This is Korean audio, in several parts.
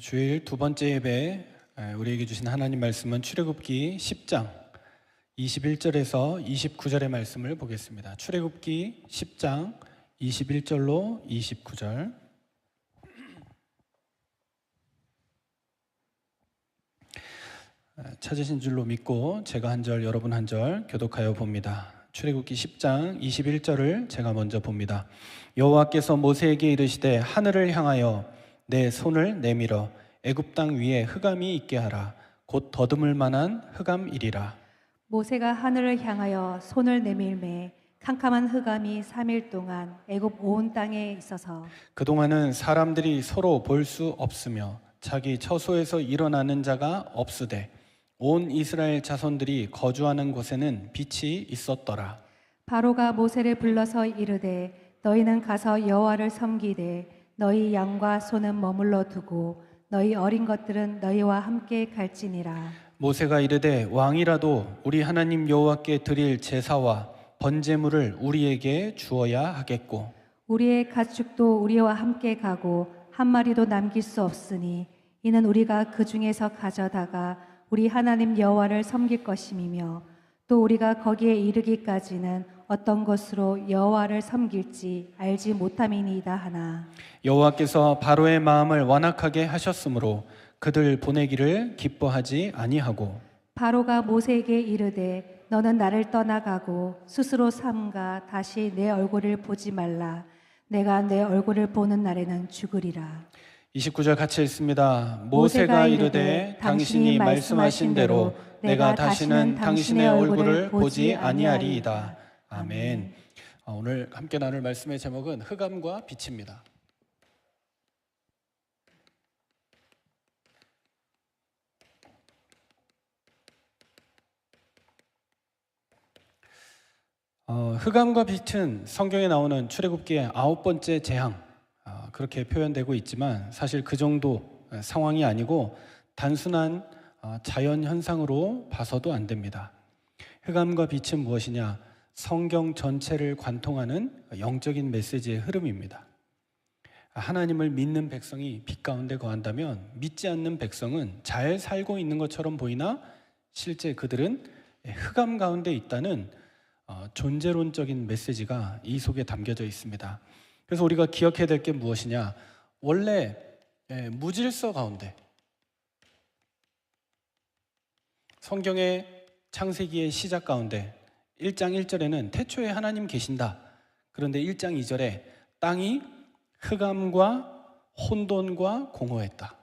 주일 두 번째 예배 우리에게 주신 하나님 말씀은 출애굽기 10장 21절에서 29절의 말씀을 보겠습니다. 출애굽기 10장 21절로 29절. 찾으신 줄로 믿고 제가 한 절 여러분 한 절 교독하여 봅니다. 출애굽기 10장 21절을 제가 먼저 봅니다. 여호와께서 모세에게 이르시되 하늘을 향하여 내 손을 내밀어 애굽 땅 위에 흑암이 있게 하라. 곧 더듬을 만한 흑암이리라. 모세가 하늘을 향하여 손을 내밀매 캄캄한 흑암이 3일 동안 애굽 온 땅에 있어서 그동안은 사람들이 서로 볼 수 없으며 자기 처소에서 일어나는 자가 없으되 온 이스라엘 자손들이 거주하는 곳에는 빛이 있었더라. 바로가 모세를 불러서 이르되 너희는 가서 여호와를 섬기되 너희 양과 소는 머물러 두고 너희 어린 것들은 너희와 함께 갈지니라. 모세가 이르되 왕이라도 우리 하나님 여호와께 드릴 제사와 번제물을 우리에게 주어야 하겠고 우리의 가축도 우리와 함께 가고 한 마리도 남길 수 없으니 이는 우리가 그 중에서 가져다가 우리 하나님 여호와를 섬길 것임이며 또 우리가 거기에 이르기까지는 어떤 것으로 여호와를 섬길지 알지 못함이니이다 하나. 여호와께서 바로의 마음을 완악하게 하셨으므로 그들 보내기를 기뻐하지 아니하고 바로가 모세에게 이르되 너는 나를 떠나가고 스스로 삼가 다시 내 얼굴을 보지 말라. 내가 내 얼굴을 보는 날에는 죽으리라. 29절 같이 읽습니다. 모세가 이르되 당신이 말씀하신 대로 내가 다시는 당신의 얼굴을 보지 아니하리이다. 아멘. 오늘 함께 나눌 말씀의 제목은 흑암과 빛입니다. 흑암과 빛은 성경에 나오는 출애굽기의 9번째 재앙, 그렇게 표현되고 있지만 사실 그 정도 상황이 아니고 단순한 자연 현상으로 봐서도 안 됩니다. 흑암과 빛은 무엇이냐? 성경 전체를 관통하는 영적인 메시지의 흐름입니다. 하나님을 믿는 백성이 빛 가운데 거한다면 믿지 않는 백성은 잘 살고 있는 것처럼 보이나 실제 그들은 흑암 가운데 있다는 존재론적인 메시지가 이 속에 담겨져 있습니다. 그래서 우리가 기억해야 될 게 무엇이냐? 원래 무질서 가운데 성경의 창세기의 시작 가운데 1장 1절에는 태초에 하나님 계신다. 그런데 1장 2절에 땅이 흑암과 혼돈과 공허했다.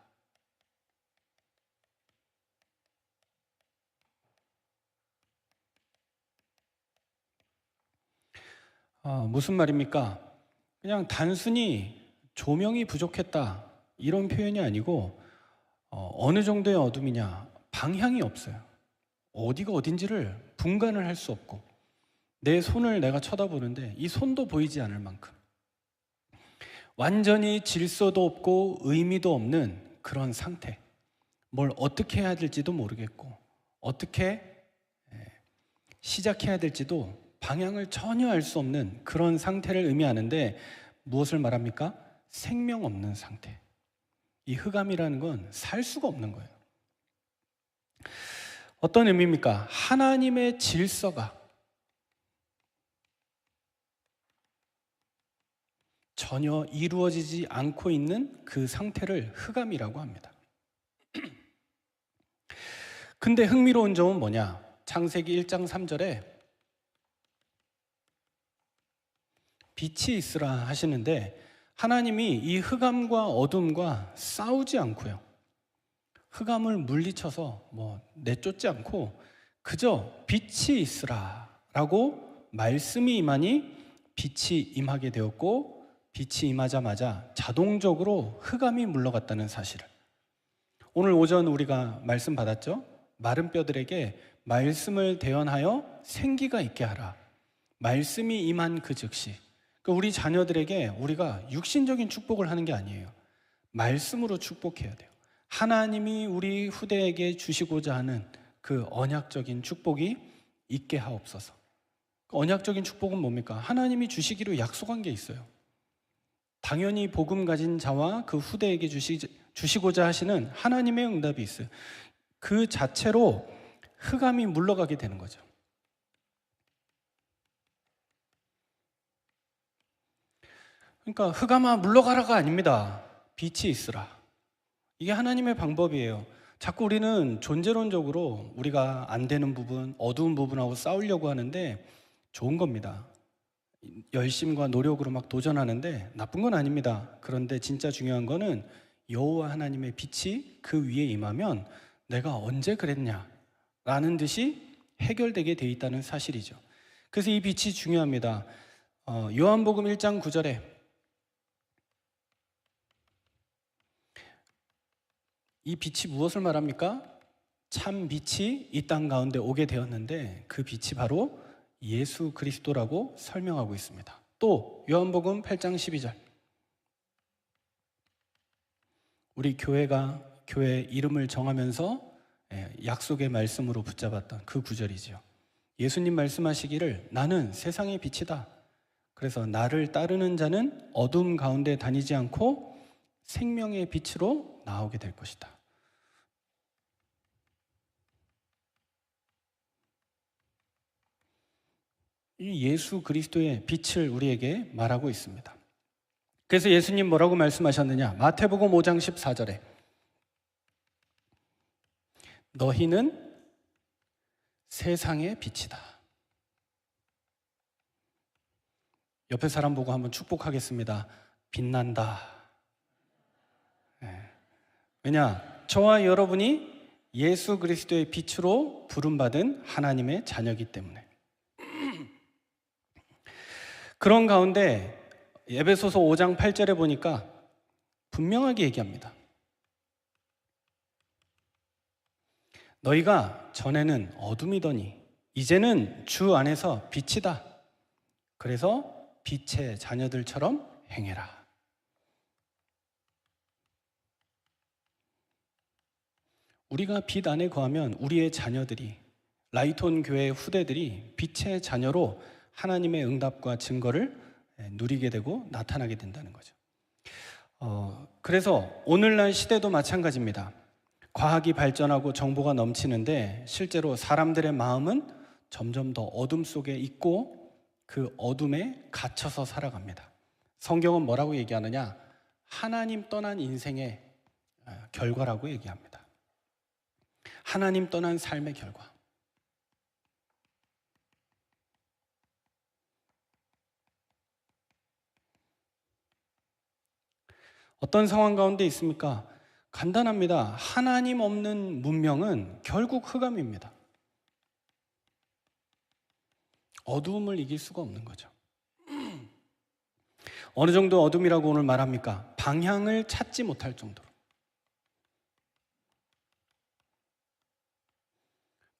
무슨 말입니까? 그냥 단순히 조명이 부족했다 이런 표현이 아니고 어느 정도의 어둠이냐? 방향이 없어요. 어디가 어딘지를 분간을 할 수 없고 내 손을 내가 쳐다보는데 이 손도 보이지 않을 만큼 완전히 질서도 없고 의미도 없는 그런 상태. 뭘 어떻게 해야 될지도 모르겠고 어떻게 시작해야 될지도 방향을 전혀 알 수 없는 그런 상태를 의미하는데 무엇을 말합니까? 생명 없는 상태. 이 흑암이라는 건 살 수가 없는 거예요. 어떤 의미입니까? 하나님의 질서가 전혀 이루어지지 않고 있는 그 상태를 흑암이라고 합니다. 근데 흥미로운 점은 뭐냐? 창세기 1장 3절에 빛이 있으라 하시는데 하나님이 이 흑암과 어둠과 싸우지 않고요. 흑암을 물리쳐서 내쫓지 않고 그저 빛이 있으라라고 말씀이 임하니 빛이 임하게 되었고 빛이 임하자마자 자동적으로 흑암이 물러갔다는 사실을 오늘 오전 우리가 말씀 받았죠? 마른 뼈들에게 말씀을 대언하여 생기가 있게 하라. 말씀이 임한 그 즉시 우리 자녀들에게 우리가 육신적인 축복을 하는 게 아니에요. 말씀으로 축복해야 돼요. 하나님이 우리 후대에게 주시고자 하는 그 언약적인 축복이 있게 하옵소서. 언약적인 축복은 뭡니까? 하나님이 주시기로 약속한 게 있어요. 당연히 복음 가진 자와 그 후대에게 주시고자 하시는 하나님의 응답이 있어요. 그 자체로 흑암이 물러가게 되는 거죠. 그러니까 흑암아 물러가라가 아닙니다. 빛이 있으라. 이게 하나님의 방법이에요. 자꾸 우리는 존재론적으로 우리가 안 되는 부분, 어두운 부분하고 싸우려고 하는데 좋은 겁니다. 열심과 노력으로 막 도전하는데 나쁜 건 아닙니다. 그런데 진짜 중요한 거는 여호와 하나님의 빛이 그 위에 임하면 내가 언제 그랬냐라는 듯이 해결되게 돼 있다는 사실이죠. 그래서 이 빛이 중요합니다. 요한복음 1장 9절에 이 빛이 무엇을 말합니까? 참 빛이 이 땅 가운데 오게 되었는데 그 빛이 바로 예수 그리스도라고 설명하고 있습니다. 또 요한복음 8장 12절, 우리 교회가 교회 이름을 정하면서 약속의 말씀으로 붙잡았던 그 구절이죠. 예수님 말씀하시기를 나는 세상의 빛이다. 그래서 나를 따르는 자는 어둠 가운데 다니지 않고 생명의 빛으로 나오게 될 것이다. 이 예수 그리스도의 빛을 우리에게 말하고 있습니다. 그래서 예수님 뭐라고 말씀하셨느냐? 마태복음 5장 14절에 너희는 세상의 빛이다. 옆에 사람 보고 한번 축복하겠습니다. 빛난다. 왜냐? 저와 여러분이 예수 그리스도의 빛으로 부름받은 하나님의 자녀이기 때문에. 그런 가운데 에베소서 5장 8절에 보니까 분명하게 얘기합니다. 너희가 전에는 어둠이더니 이제는 주 안에서 빛이다. 그래서 빛의 자녀들처럼 행해라. 우리가 빛 안에 거하면 우리의 자녀들이, 라이톤 교회의 후대들이 빛의 자녀로 하나님의 응답과 증거를 누리게 되고 나타나게 된다는 거죠. 그래서 오늘날 시대도 마찬가지입니다. 과학이 발전하고 정보가 넘치는데 실제로 사람들의 마음은 점점 더 어둠 속에 있고 그 어둠에 갇혀서 살아갑니다. 성경은 뭐라고 얘기하느냐? 하나님 떠난 인생의 결과라고 얘기합니다. 하나님 떠난 삶의 결과. 어떤 상황 가운데 있습니까? 간단합니다. 하나님 없는 문명은 결국 흑암입니다. 어두움을 이길 수가 없는 거죠. 어느 정도 어둠이라고 오늘 말합니까? 방향을 찾지 못할 정도로.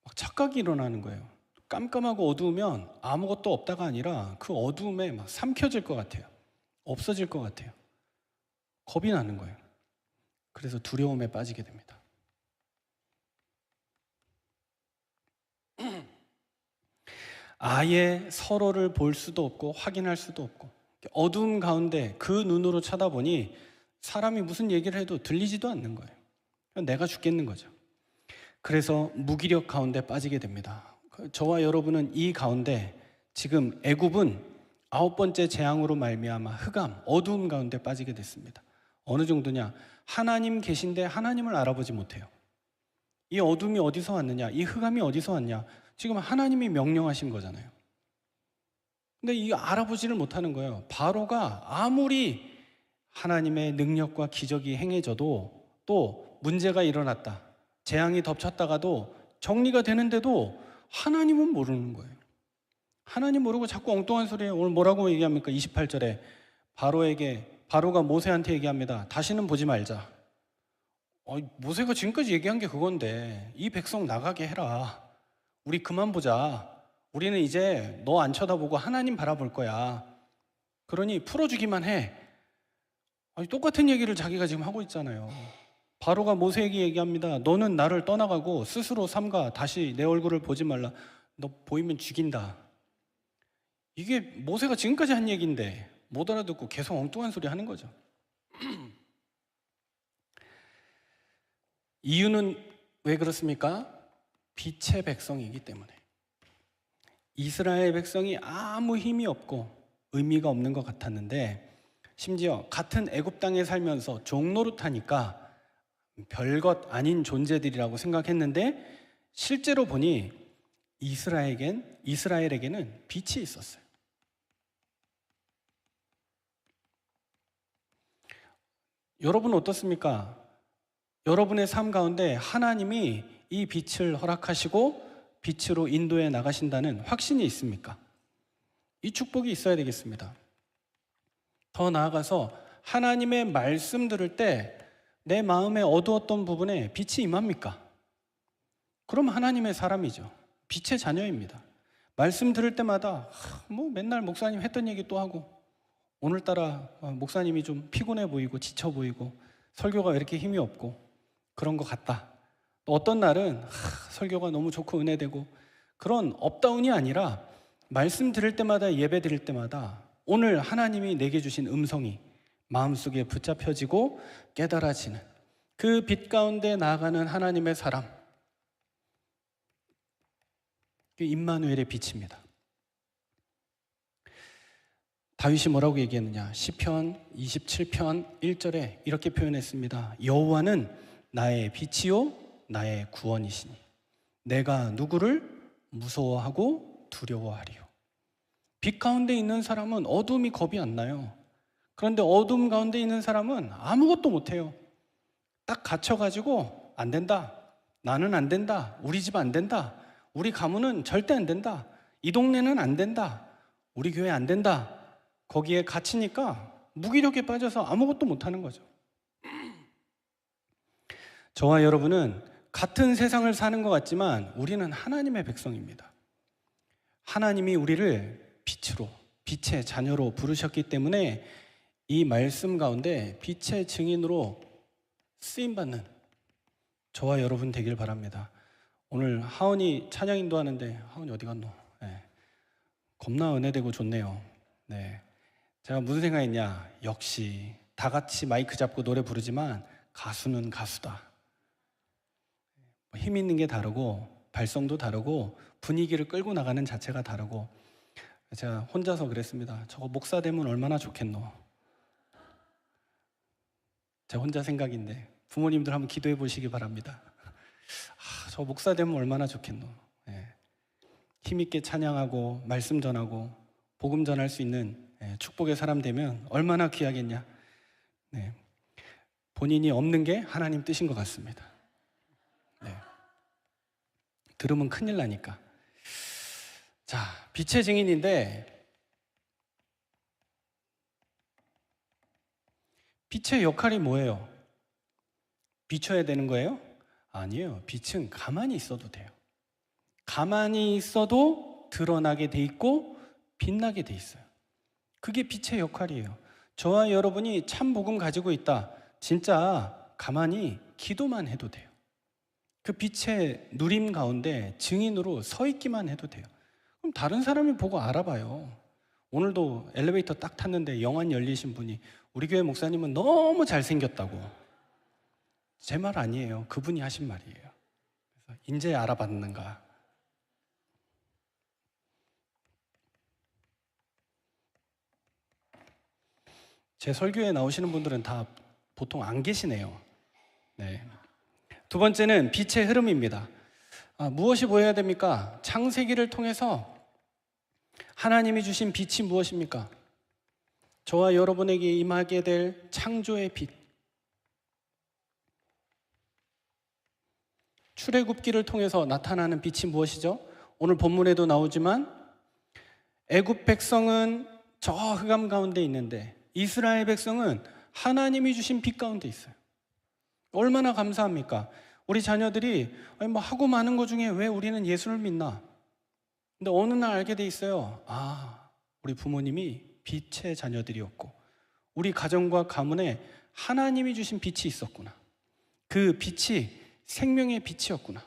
막 착각이 일어나는 거예요. 깜깜하고 어두우면 아무것도 없다가 아니라 그 어두움에 막 삼켜질 것 같아요. 없어질 것 같아요. 겁이 나는 거예요. 그래서 두려움에 빠지게 됩니다. 아예 서로를 볼 수도 없고 확인할 수도 없고 어두움 가운데 그 눈으로 쳐다보니 사람이 무슨 얘기를 해도 들리지도 않는 거예요. 내가 죽겠는 거죠. 그래서 무기력 가운데 빠지게 됩니다. 저와 여러분은 이 가운데 지금 애굽은 9번째 재앙으로 말미암아 흑암, 어두움 가운데 빠지게 됐습니다. 어느 정도냐? 하나님 계신데 하나님을 알아보지 못해요. 이 어둠이 어디서 왔느냐? 이 흑암이 어디서 왔냐? 지금 하나님이 명령하신 거잖아요. 근데 이 알아보지를 못하는 거예요. 바로가 아무리 하나님의 능력과 기적이 행해져도 또 문제가 일어났다, 재앙이 덮쳤다가도 정리가 되는데도 하나님은 모르는 거예요. 하나님 모르고 자꾸 엉뚱한 소리에 오늘 뭐라고 얘기합니까? 28절에 바로가 모세한테 얘기합니다. 다시는 보지 말자. 모세가 지금까지 얘기한 게 그건데 이 백성 나가게 해라. 우리 그만 보자. 우리는 이제 너 안 쳐다보고 하나님 바라볼 거야. 그러니 풀어주기만 해. 똑같은 얘기를 자기가 지금 하고 있잖아요. 바로가 모세에게 얘기합니다. 너는 나를 떠나가고 스스로 삼가 다시 내 얼굴을 보지 말라. 너 보이면 죽인다. 이게 모세가 지금까지 한 얘기인데 못 알아듣고 계속 엉뚱한 소리 하는 거죠. 이유는 왜 그렇습니까? 빛의 백성이기 때문에. 이스라엘 백성이 아무 힘이 없고 의미가 없는 것 같았는데, 심지어 같은 애굽 땅에 살면서 종노릇하니까 별것 아닌 존재들이라고 생각했는데, 실제로 보니 이스라엘에게는 빛이 있었어요. 여러분 어떻습니까? 여러분의 삶 가운데 하나님이 이 빛을 허락하시고 빛으로 인도해 나가신다는 확신이 있습니까? 이 축복이 있어야 되겠습니다. 더 나아가서 하나님의 말씀 들을 때 내 마음에 어두웠던 부분에 빛이 임합니까? 그럼 하나님의 사람이죠. 빛의 자녀입니다. 말씀 들을 때마다 맨날 목사님 했던 얘기 또 하고, 오늘따라 목사님이 좀 피곤해 보이고 지쳐 보이고 설교가 왜 이렇게 힘이 없고 그런 것 같다. 또 어떤 날은 설교가 너무 좋고 은혜되고, 그런 업다운이 아니라 말씀 들을 때마다, 예배 드릴 때마다 오늘 하나님이 내게 주신 음성이 마음속에 붙잡혀지고 깨달아지는 그 빛 가운데 나아가는 하나님의 사람, 그 임마누엘의 빛입니다. 다윗이 뭐라고 얘기했느냐? 시편 27편 1절에 이렇게 표현했습니다. 여호와는 나의 빛이요 나의 구원이시니 내가 누구를 무서워하고 두려워하리요. 빛 가운데 있는 사람은 어둠이 겁이 안 나요. 그런데 어둠 가운데 있는 사람은 아무것도 못해요. 딱 갇혀가지고 안 된다, 나는 안 된다, 우리 집 안 된다, 우리 가문은 절대 안 된다, 이 동네는 안 된다, 우리 교회 안 된다, 거기에 갇히니까 무기력에 빠져서 아무것도 못하는 거죠. 저와 여러분은 같은 세상을 사는 것 같지만 우리는 하나님의 백성입니다. 하나님이 우리를 빛으로, 빛의 자녀로 부르셨기 때문에 이 말씀 가운데 빛의 증인으로 쓰임받는 저와 여러분 되길 바랍니다. 오늘 하원이 찬양 인도하는데, 하원이 어디 갔노? 네. 겁나 은혜되고 좋네요. 네. 제가 무슨 생각했냐? 역시 다 같이 마이크 잡고 노래 부르지만 가수는 가수다. 힘 있는 게 다르고 발성도 다르고 분위기를 끌고 나가는 자체가 다르고, 제가 혼자서 그랬습니다. 저거 목사 되면 얼마나 좋겠노? 제 혼자 생각인데 부모님들 한번 기도해 보시기 바랍니다. 저 목사 되면 얼마나 좋겠노? 네. 힘있게 찬양하고 말씀 전하고 복음 전할 수 있는 축복의 사람 되면 얼마나 귀하겠냐. 네. 본인이 없는 게 하나님 뜻인 것 같습니다. 네. 들으면 큰일 나니까. 자, 빛의 증인인데, 빛의 역할이 뭐예요? 비춰야 되는 거예요? 아니에요. 빛은 가만히 있어도 돼요. 가만히 있어도 드러나게 돼 있고 빛나게 돼 있어요. 그게 빛의 역할이에요. 저와 여러분이 참 복음 가지고 있다, 진짜 가만히 기도만 해도 돼요. 그 빛의 누림 가운데 증인으로 서 있기만 해도 돼요. 그럼 다른 사람이 보고 알아봐요. 오늘도 엘리베이터 딱 탔는데 영안 열리신 분이 우리 교회 목사님은 너무 잘생겼다고. 제 말 아니에요. 그분이 하신 말이에요. 그래서 인제 알아봤는가. 제 설교에 나오시는 분들은 다 보통 안 계시네요. 네. 두 번째는 빛의 흐름입니다. 무엇이 보여야 됩니까? 창세기를 통해서 하나님이 주신 빛이 무엇입니까? 저와 여러분에게 임하게 될 창조의 빛. 출애굽기를 통해서 나타나는 빛이 무엇이죠? 오늘 본문에도 나오지만 애굽 백성은 저 흑암 가운데 있는데 이스라엘 백성은 하나님이 주신 빛 가운데 있어요. 얼마나 감사합니까? 우리 자녀들이 하고 많은 것 중에 왜 우리는 예수를 믿나? 근데 어느 날 알게 돼 있어요. 우리 부모님이 빛의 자녀들이었고 우리 가정과 가문에 하나님이 주신 빛이 있었구나. 그 빛이 생명의 빛이었구나.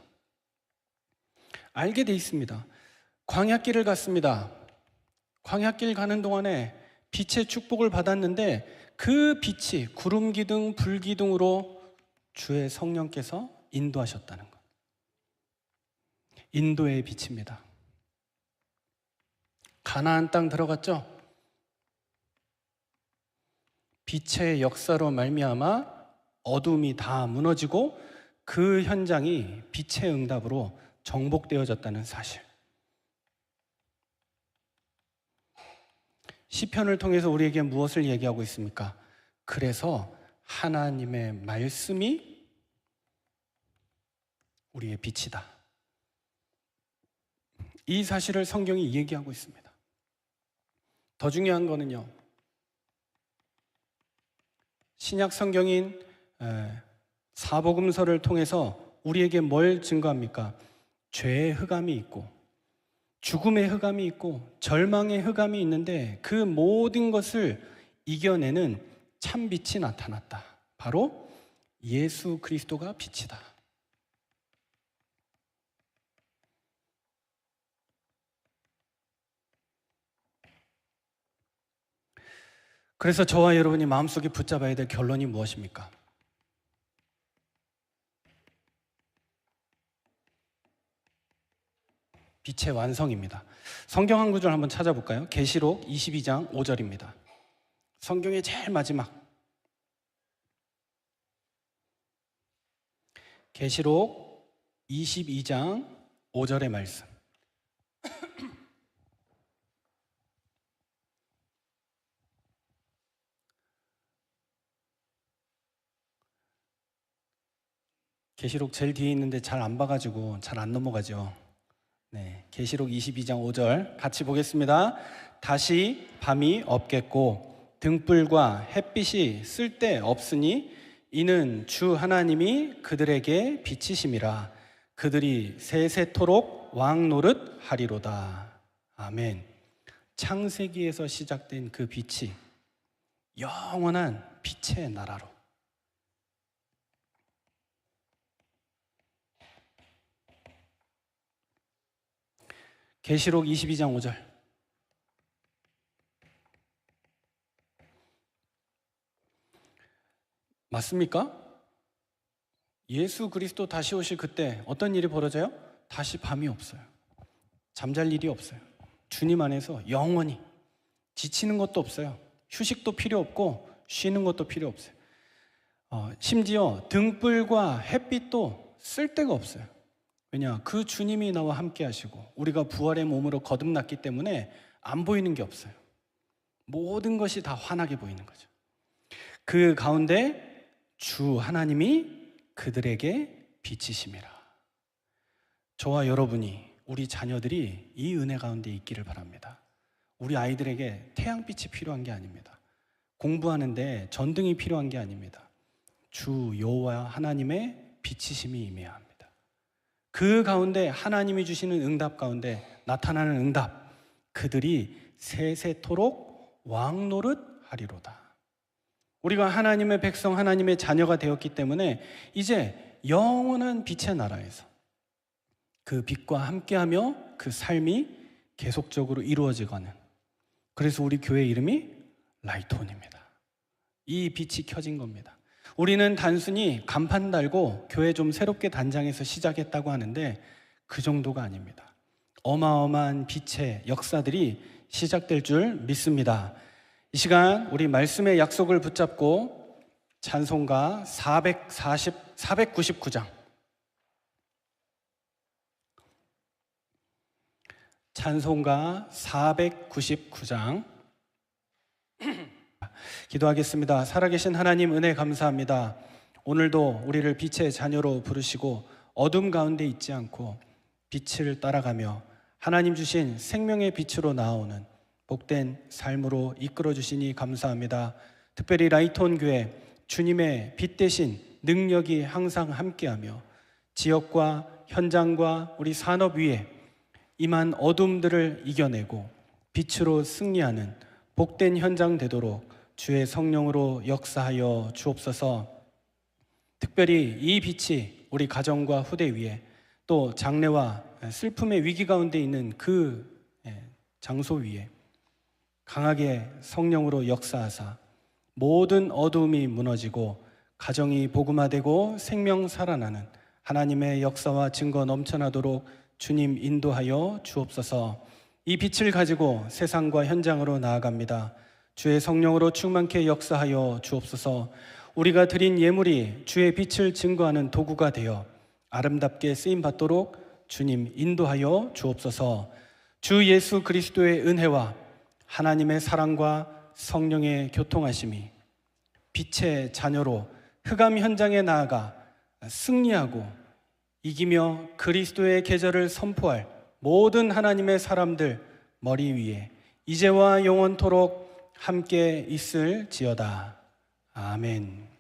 알게 돼 있습니다. 광야길을 갔습니다. 광야길 가는 동안에 빛의 축복을 받았는데 그 빛이 구름 기둥, 불 기둥으로 주의 성령께서 인도하셨다는 것. 인도의 빛입니다. 가나안 땅 들어갔죠? 빛의 역사로 말미암아 어둠이 다 무너지고 그 현장이 빛의 응답으로 정복되어졌다는 사실. 시편을 통해서 우리에게 무엇을 얘기하고 있습니까? 그래서 하나님의 말씀이 우리의 빛이다. 이 사실을 성경이 얘기하고 있습니다. 더 중요한 거는요, 신약 성경인 사복음서를 통해서 우리에게 뭘 증거합니까? 죄의 흑암이 있고 죽음의 흑암이 있고 절망의 흑암이 있는데 그 모든 것을 이겨내는 참 빛이 나타났다. 바로 예수 그리스도가 빛이다. 그래서 저와 여러분이 마음속에 붙잡아야 될 결론이 무엇입니까? 빛의 완성입니다. 성경 한 구절 한번 찾아볼까요? 계시록 22장 5절입니다. 성경의 제일 마지막. 계시록 22장 5절의 말씀. 계시록 제일 뒤에 있는데 잘 안 봐가지고 잘 안 넘어가죠. 네, 계시록 22장 5절 같이 보겠습니다. 다시 밤이 없겠고 등불과 햇빛이 쓸데 없으니 이는 주 하나님이 그들에게 비치심이라. 그들이 세세토록 왕 노릇 하리로다. 아멘. 창세기에서 시작된 그 빛이 영원한 빛의 나라로, 계시록 22장 5절. 맞습니까? 예수 그리스도 다시 오실 그때 어떤 일이 벌어져요? 다시 밤이 없어요. 잠잘 일이 없어요. 주님 안에서 영원히 지치는 것도 없어요. 휴식도 필요 없고 쉬는 것도 필요 없어요. 심지어 등불과 햇빛도 쓸 데가 없어요. 왜냐? 그 주님이 나와 함께 하시고 우리가 부활의 몸으로 거듭났기 때문에 안 보이는 게 없어요. 모든 것이 다 환하게 보이는 거죠. 그 가운데 주 하나님이 그들에게 빛이심이라. 저와 여러분이, 우리 자녀들이 이 은혜 가운데 있기를 바랍니다. 우리 아이들에게 태양빛이 필요한 게 아닙니다. 공부하는데 전등이 필요한 게 아닙니다. 주 여호와 하나님의 빛이심이 임해야 합니다. 그 가운데 하나님이 주시는 응답 가운데 나타나는 응답, 그들이 세세토록 왕 노릇 하리로다. 우리가 하나님의 백성, 하나님의 자녀가 되었기 때문에 이제 영원한 빛의 나라에서 그 빛과 함께하며 그 삶이 계속적으로 이루어지가는, 그래서 우리 교회 이름이 라이트온입니다. 이 빛이 켜진 겁니다. 우리는 단순히 간판 달고 교회 좀 새롭게 단장해서 시작했다고 하는데 그 정도가 아닙니다. 어마어마한 빛의 역사들이 시작될 줄 믿습니다. 이 시간 우리 말씀의 약속을 붙잡고 찬송가 499장, 찬송가 499장 기도하겠습니다. 살아계신 하나님, 은혜 감사합니다. 오늘도 우리를 빛의 자녀로 부르시고 어둠 가운데 있지 않고 빛을 따라가며 하나님 주신 생명의 빛으로 나아오는 복된 삶으로 이끌어 주시니 감사합니다. 특별히 라이트온 교회, 주님의 빛 대신 능력이 항상 함께하며 지역과 현장과 우리 산업 위에 임한 어둠들을 이겨내고 빛으로 승리하는 복된 현장 되도록 주의 성령으로 역사하여 주옵소서. 특별히 이 빛이 우리 가정과 후대 위에, 또 장래와 슬픔의 위기 가운데 있는 그 장소 위에 강하게 성령으로 역사하사 모든 어두움이 무너지고 가정이 복음화되고 생명 살아나는 하나님의 역사와 증거 넘쳐나도록 주님 인도하여 주옵소서. 이 빛을 가지고 세상과 현장으로 나아갑니다. 주의 성령으로 충만케 역사하여 주옵소서. 우리가 드린 예물이 주의 빛을 증거하는 도구가 되어 아름답게 쓰임받도록 주님 인도하여 주옵소서. 주 예수 그리스도의 은혜와 하나님의 사랑과 성령의 교통하심이 빛의 자녀로 흑암 현장에 나아가 승리하고 이기며 그리스도의 계절을 선포할 모든 하나님의 사람들 머리 위에 이제와 영원토록 함께 있을지어다. 아멘.